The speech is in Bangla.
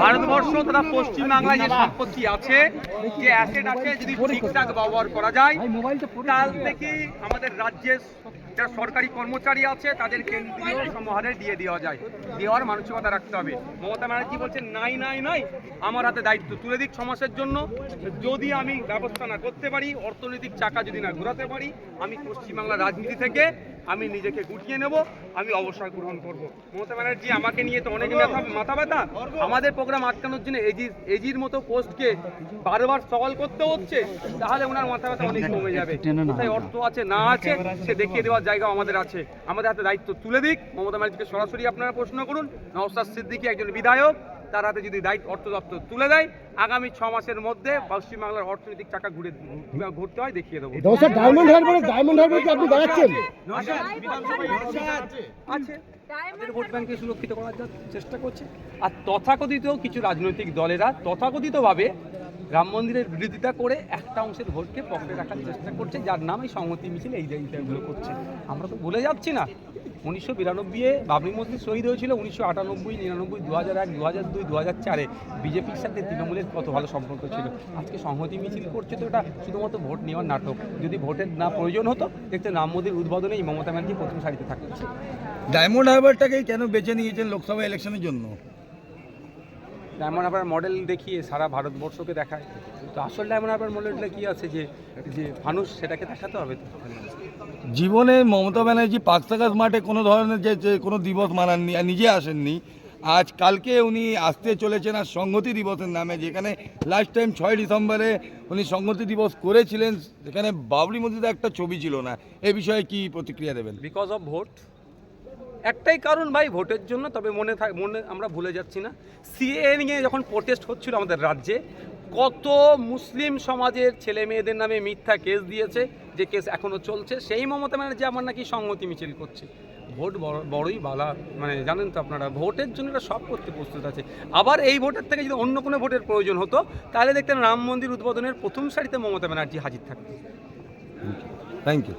ভারতবর্ষ তথা পশ্চিমবাংলায় যে সম্পত্তি আছে, যে অ্যাসেট আছে, যদি ঠিকঠাক ব্যবহার করা যায় কাল থেকে আমাদের রাজ্যের যারা সরকারি কর্মচারী আছে তাদের কেন্দ্রীয় সমাহারে দিয়ে দেওয়া যায়, দেওয়ার মানসিকতা রাখতে হবে। মমতা ব্যানার্জি বলছেন নাই নাই নাই, আমার হাতে দায়িত্ব তুলে দিক সমাজের জন্য। যদি আমি ব্যবস্থা না করতে পারি, অর্থনৈতিক চাকা যদি না ঘোরাতে পারি, আমি পশ্চিমবাংলার রাজনীতি থেকে আমি নিজেকে গুটিয়ে নেব, আমি অবসর গ্রহণ করব। মমতা ব্যানার্জি আমাকে নিয়ে তো অনেক মাথা ব্যথা, আমাদের প্রোগ্রাম আটকানোর জন্য এজির মতো পোস্টকে বারবার সওয়াল করতে হচ্ছে, তাহলে ওনার মাথা ব্যথা অনেক কমে যাবে। তাই অর্থ আছে না আছে সে দেখিয়ে দেওয়ার জায়গা আমাদের আছে, আমাদের হাতে দায়িত্ব তুলে দিক। মমতা ব্যানার্জিকে সরাসরি আপনারা প্রশ্ন করুন, নওশাদ সিদ্দিকী একজন বিধায়ক, তার হাতে যদি দায়িত্ব অর্থ দপ্তর তুলে দেয়, আগামী 6 মাসের মধ্যে পশ্চিমবাংলার অর্থনৈতিক চাকা ঘুরতে হয় দেখিয়ে দেবো। ডায়মন্ড হারবারে কি আপনি দাঁড়াচ্ছেন? আছে তাদের ভোট ব্যাংকে সুরক্ষিত করার চেষ্টা করছে। আর তথাকথিত কিছু রাজনৈতিক দলেরা তথাকথিতভাবে রাম মন্দিরের বিরোধিতা করে একটা অংশের ভোটকে পকেটে রাখার চেষ্টা করছে, যার নাম এই সংহতি মিছিল এই জায়গাগুলো করছে। আমরা তো ভুলে যাচ্ছি না 1992-এ বাবরি মসজিদ শহীদ হয়েছিল, 1998, 99, 2001, 2002, 2004-এ বিজেপির সাথে তৃণমূলের কত ভালো সম্পর্ক ছিল। আজকে সংহতি মিছিল করছে, তো এটা শুধুমাত্র ভোট নেওয়ার নাটক। যদি ভোটের না প্রয়োজন হতো, দেখতে রাম মন্দির উদ্বোধনে এই মমতা ব্যানার্জি প্রথম সারিতে থাকছে। ডায়মন্ড হারবারটাকেই কেন বেছে নিয়েছেন লোকসভা ইলেকশনের জন্য? ডায়মন্ড হারবার মডেল দেখিয়ে সারা ভারতবর্ষকে দেখায়, তো আসল ডায়মন্ড হারবার মডেলটা কি আছে যে মানুষ সেটাকে দেখাতে হবে। তো জীবনে মমতা ব্যানার্জি পাকসাগাস মাঠে কোনো ধরনের যে কোনো দিবস মানাননি, আর নিজে আসেননি। আজ কালকে উনি আসতে চলেছেন আর সংহতি দিবসের নামে, যেখানে লাস্ট টাইম 6 ডিসেম্বরে উনি সংহতি দিবস করেছিলেন, যেখানে বাবরি মসজিদে একটা ছবি ছিল না। এই বিষয়ে কি প্রতিক্রিয়া দেবেন? বিকজ অফ ভোট, একটাই কারণ ভাই, ভোটের জন্য। তবে মনে আমরা ভুলে যাচ্ছি না, সিএএ নিয়ে যখন প্রোটেস্ট হচ্ছিল আমাদের রাজ্যে, কত মুসলিম সমাজের ছেলে মেয়েদের নামে মিথ্যা কেস দিয়েছে, যে কেস এখনও চলছে। সেই মমতা ব্যানার্জি আমার নাকি সংহতি মিছিল করছে। ভোট বড়ই বালা, মানে জানেন তো আপনারা, ভোটের জন্য এটা সব করতে প্রস্তুত আছে। আবার এই ভোটের থেকে যদি অন্য কোনো ভোটের প্রয়োজন হতো, তাহলে দেখতেন রাম মন্দির উদ্বোধনের প্রথম সারিতে মমতা ব্যানার্জি হাজির থাকতেন। Thank you.